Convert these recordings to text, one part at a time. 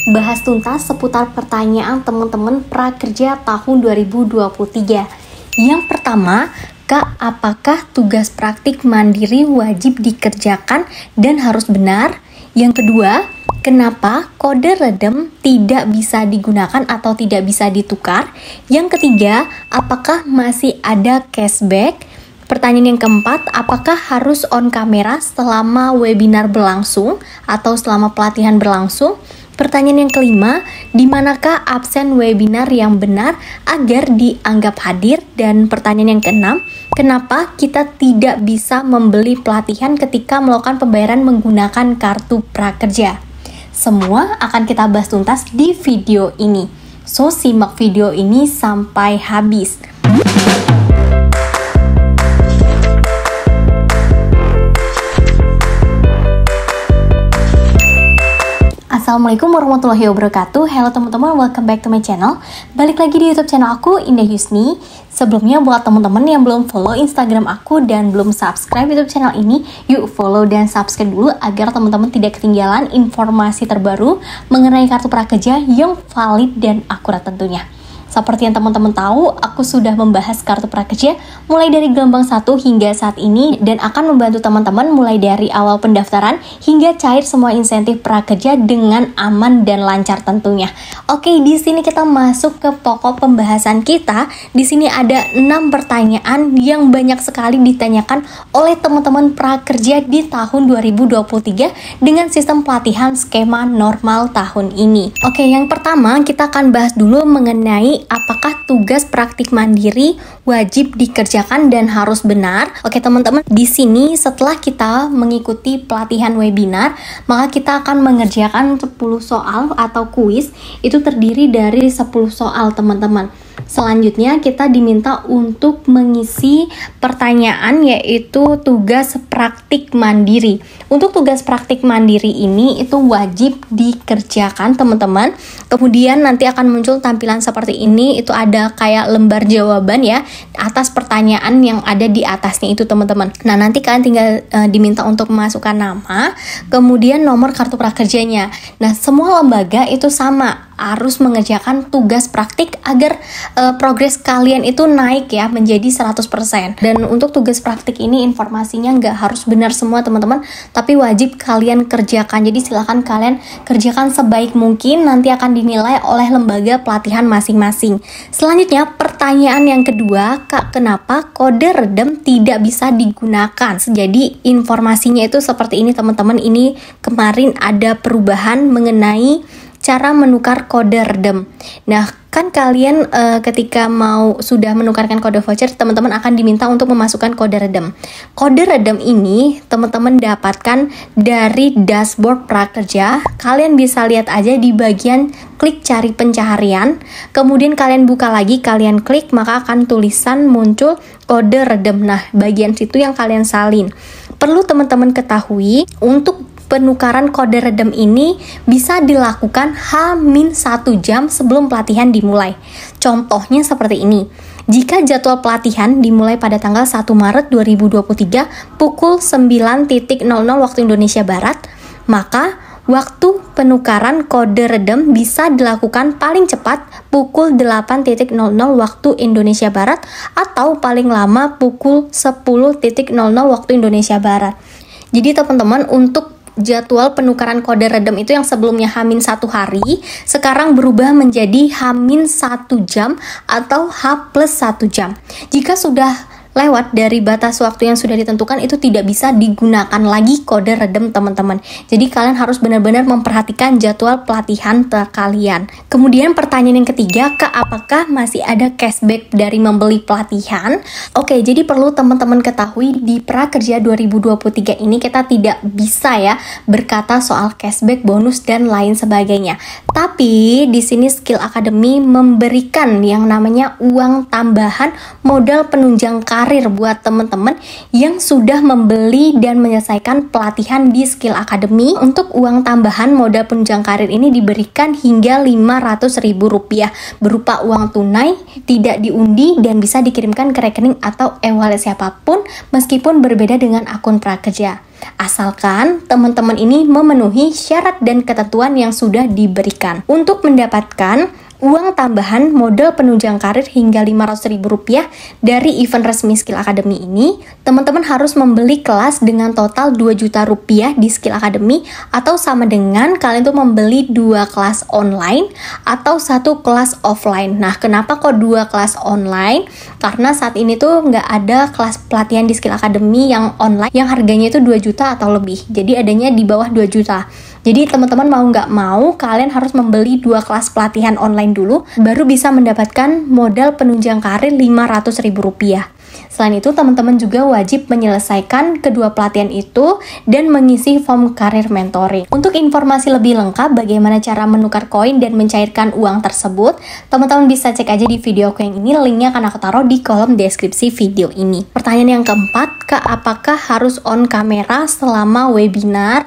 bahas tuntas seputar pertanyaan teman-teman prakerja tahun 2023. Yang pertama, Kak, apakah tugas praktik mandiri wajib dikerjakan dan harus benar? Yang kedua, kenapa kode redem tidak bisa digunakan atau tidak bisa ditukar? Yang ketiga, apakah masih ada cashback? Pertanyaan yang keempat, apakah harus on kamera selama webinar berlangsung atau selama pelatihan berlangsung? Pertanyaan yang kelima, di manakah absen webinar yang benar agar dianggap hadir? Dan pertanyaan yang keenam, kenapa kita tidak bisa membeli pelatihan ketika melakukan pembayaran menggunakan kartu prakerja? Semua akan kita bahas tuntas di video ini. So, simak video ini sampai habis. Assalamualaikum warahmatullahi wabarakatuh. Halo teman-teman, welcome back to my channel. Balik lagi di YouTube channel aku, Indah Yusni. Sebelumnya buat teman-teman yang belum follow Instagram aku dan belum subscribe YouTube channel ini, yuk follow dan subscribe dulu agar teman-teman tidak ketinggalan informasi terbaru mengenai kartu prakerja yang valid dan akurat tentunya. Seperti yang teman-teman tahu, aku sudah membahas kartu prakerja mulai dari gelombang 1 hingga saat ini dan akan membantu teman-teman mulai dari awal pendaftaran hingga cair semua insentif prakerja dengan aman dan lancar tentunya. Oke, di sini kita masuk ke pokok pembahasan kita. Di sini ada 6 pertanyaan yang banyak sekali ditanyakan oleh teman-teman prakerja di tahun 2023 dengan sistem pelatihan skema normal tahun ini. Oke, yang pertama kita akan bahas dulu mengenai apakah tugas praktik mandiri wajib dikerjakan dan harus benar. Oke teman-teman, di sini setelah kita mengikuti pelatihan webinar, maka kita akan mengerjakan 10 soal atau kuis. Itu terdiri dari 10 soal teman-teman. Selanjutnya kita diminta untuk mengisi pertanyaan yaitu tugas praktik mandiri. Untuk tugas praktik mandiri ini itu wajib dikerjakan teman-teman. Kemudian nanti akan muncul tampilan seperti ini, itu ada kayak lembar jawaban ya atas pertanyaan yang ada di atasnya itu teman-teman. Nah nanti kalian tinggal diminta untuk memasukkan nama, kemudian nomor kartu prakerjanya. Nah semua lembaga itu sama, harus mengerjakan tugas praktik agar progres kalian itu naik ya menjadi 100%. Dan untuk tugas praktik ini informasinya nggak harus benar semua teman-teman, tapi wajib kalian kerjakan. Jadi silahkan kalian kerjakan sebaik mungkin, nanti akan dinilai oleh lembaga pelatihan masing-masing. Selanjutnya pertanyaan yang kedua, Kak, kenapa kode redem tidak bisa digunakan? Jadi informasinya itu seperti ini teman-teman. Ini kemarin ada perubahan mengenai cara menukar kode redem. Nah, kan kalian ketika sudah menukarkan kode voucher, teman-teman akan diminta untuk memasukkan kode redem. Kode redem ini teman-teman dapatkan dari dashboard prakerja. Kalian bisa lihat aja di bagian klik cari pencaharian. Kemudian kalian buka lagi, kalian klik, maka akan tulisan muncul kode redem. Nah, bagian situ yang kalian salin. Perlu teman-teman ketahui, untuk penukaran kode redem ini bisa dilakukan H-1 jam sebelum pelatihan dimulai. Contohnya seperti ini. Jika jadwal pelatihan dimulai pada tanggal 1 Maret 2023 pukul 9.00 waktu Indonesia Barat, maka waktu penukaran kode redem bisa dilakukan paling cepat pukul 8.00 waktu Indonesia Barat atau paling lama pukul 10.00 waktu Indonesia Barat. Jadi teman-teman, untuk jadwal penukaran kode redem itu yang sebelumnya H-1 hari, sekarang berubah menjadi H-1 jam atau H+1 jam. Jika sudah lewat dari batas waktu yang sudah ditentukan, itu tidak bisa digunakan lagi kode redem teman-teman. Jadi kalian harus benar-benar memperhatikan jadwal pelatihan kalian. Kemudian pertanyaan yang ketiga, Kak, apakah masih ada cashback dari membeli pelatihan? Oke, jadi perlu teman-teman ketahui di prakerja 2023 ini kita tidak bisa ya berkata soal cashback, bonus dan lain sebagainya. Tapi di sini Skill Academy memberikan yang namanya uang tambahan modal penunjang karir buat teman-teman yang sudah membeli dan menyelesaikan pelatihan di Skill Academy. Untuk uang tambahan modal penunjang karir ini diberikan hingga Rp500.000 berupa uang tunai, tidak diundi dan bisa dikirimkan ke rekening atau e-wallet siapapun meskipun berbeda dengan akun prakerja. asalkan teman-teman ini memenuhi syarat dan ketentuan yang sudah diberikan. Untuk mendapatkan uang tambahan modal penunjang karir hingga Rp500.000 dari event resmi Skill Academy ini, teman-teman harus membeli kelas dengan total Rp2 juta di Skill Academy, atau sama dengan kalian tuh membeli 2 kelas online atau 1 kelas offline. Nah, kenapa kok 2 kelas online? Karena saat ini tuh nggak ada kelas pelatihan di Skill Academy yang online yang harganya itu 2 juta atau lebih. Jadi adanya di bawah 2 juta. Jadi teman-teman mau nggak mau, kalian harus membeli 2 kelas pelatihan online dulu, baru bisa mendapatkan modal penunjang karir Rp500.000. Selain itu, teman-teman juga wajib menyelesaikan kedua pelatihan itu dan mengisi form karir mentoring. Untuk informasi lebih lengkap bagaimana cara menukar koin dan mencairkan uang tersebut, teman-teman bisa cek aja di video aku yang ini, linknya akan aku taruh di kolom deskripsi video ini. Pertanyaan yang keempat, Kak, apakah harus on kamera selama webinar?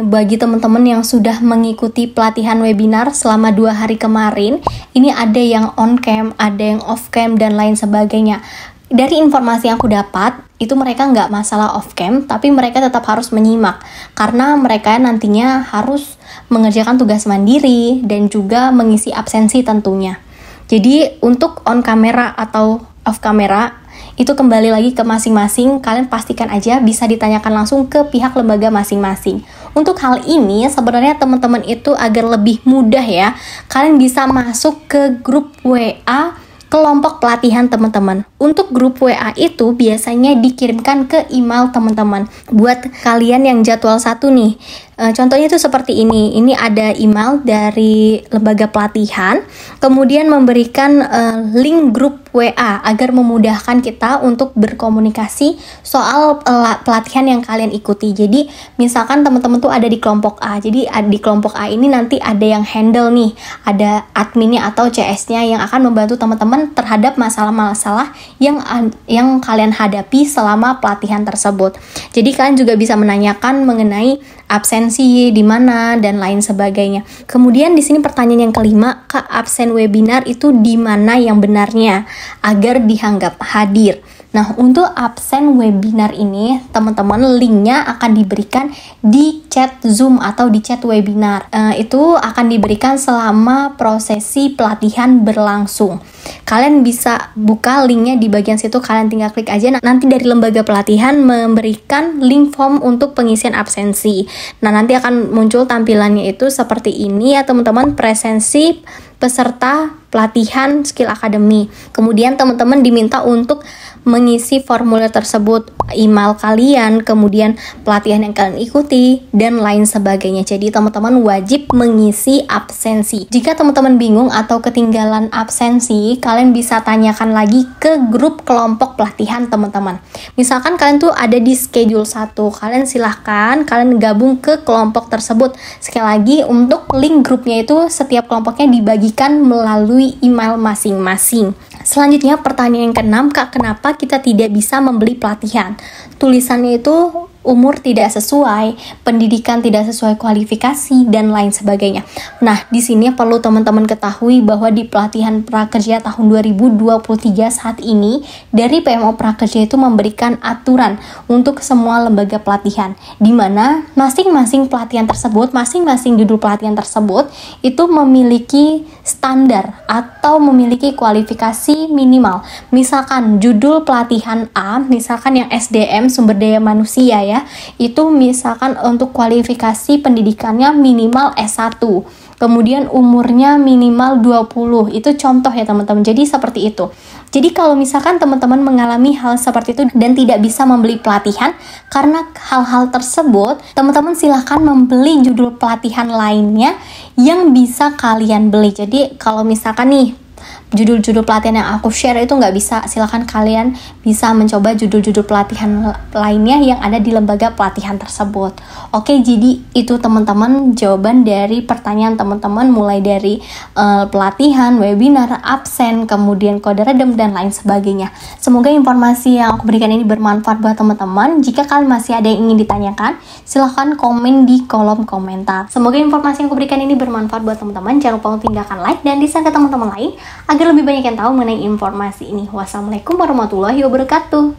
Bagi teman-teman yang sudah mengikuti pelatihan webinar selama 2 hari kemarin, ini ada yang on cam, ada yang off cam, dan lain sebagainya. Dari informasi yang aku dapat, itu mereka nggak masalah off cam, tapi mereka tetap harus menyimak, karena mereka nantinya harus mengerjakan tugas mandiri dan juga mengisi absensi tentunya. Jadi untuk on kamera atau off kamera, itu kembali lagi ke masing-masing, kalian pastikan aja bisa ditanyakan langsung ke pihak lembaga masing-masing. Untuk hal ini, sebenarnya teman-teman itu agar lebih mudah ya, kalian bisa masuk ke grup WA kelompok pelatihan teman-teman. Untuk grup WA itu biasanya dikirimkan ke email teman-teman. Buat kalian yang jadwal 1 nih, contohnya itu seperti ini. Ini ada email dari lembaga pelatihan, kemudian memberikan link grup WA agar memudahkan kita untuk berkomunikasi soal pelatihan yang kalian ikuti. Jadi misalkan teman-teman tuh ada di kelompok A, jadi di kelompok A ini nanti ada yang handle nih, ada adminnya atau CS-nya yang akan membantu teman-teman terhadap masalah-masalah yang kalian hadapi selama pelatihan tersebut. Jadi kalian juga bisa menanyakan mengenai absensi di mana dan lain sebagainya. Kemudian di sini pertanyaan yang kelima, Kak, absen webinar itu di mana yang benarnya agar dianggap hadir? Nah, untuk absen webinar ini, teman-teman, linknya akan diberikan di chat Zoom atau di chat webinar. Itu akan diberikan selama prosesi pelatihan berlangsung. Kalian bisa buka linknya di bagian situ, kalian tinggal klik aja. Nanti dari lembaga pelatihan memberikan link form untuk pengisian absensi. Nah, nanti akan muncul tampilannya itu seperti ini ya teman-teman, presensi peserta pelatihan Skill Academy. Kemudian teman-teman diminta untuk mengisi formulir tersebut, email kalian, kemudian pelatihan yang kalian ikuti, dan lain sebagainya. Jadi teman-teman wajib mengisi absensi. Jika teman-teman bingung atau ketinggalan absensi, kalian bisa tanyakan lagi ke grup kelompok pelatihan teman-teman. Misalkan kalian tuh ada di schedule 1, kalian silahkan kalian gabung ke kelompok tersebut. Sekali lagi, untuk link grupnya itu setiap kelompoknya dibagikan melalui email masing-masing. Selanjutnya pertanyaan yang ke-6, Kak, kenapa kita tidak bisa membeli pelatihan? Tulisannya itu umur tidak sesuai, pendidikan tidak sesuai kualifikasi, dan lain sebagainya. Nah, di sini perlu teman-teman ketahui bahwa di pelatihan prakerja tahun 2023 saat ini, dari PMO Prakerja itu memberikan aturan untuk semua lembaga pelatihan, di mana masing-masing pelatihan tersebut, masing-masing judul pelatihan tersebut, itu memiliki standar atau memiliki kualifikasi minimal. Misalkan judul pelatihan A, misalkan yang SDM, sumber daya manusia ya, itu misalkan untuk kualifikasi pendidikannya minimal S1, kemudian umurnya minimal 20, itu contoh ya teman-teman. Jadi seperti itu. Jadi kalau misalkan teman-teman mengalami hal seperti itu dan tidak bisa membeli pelatihan karena hal-hal tersebut, teman-teman silahkan membeli judul pelatihan lainnya yang bisa kalian beli. Jadi kalau misalkan nih judul-judul pelatihan yang aku share itu nggak bisa, silakan kalian bisa mencoba judul-judul pelatihan lainnya yang ada di lembaga pelatihan tersebut. Oke, jadi itu teman-teman jawaban dari pertanyaan teman-teman, mulai dari pelatihan, webinar, absen, kemudian kode redem, dan lain sebagainya. Semoga informasi yang aku berikan ini bermanfaat buat teman-teman. Jika kalian masih ada yang ingin ditanyakan, silahkan komen di kolom komentar. Semoga informasi yang aku berikan ini bermanfaat buat teman-teman. Jangan lupa untuk tinggalkan like dan di-share ke teman-teman lain agar lebih banyak yang tahu mengenai informasi ini. Wassalamualaikum warahmatullahi wabarakatuh.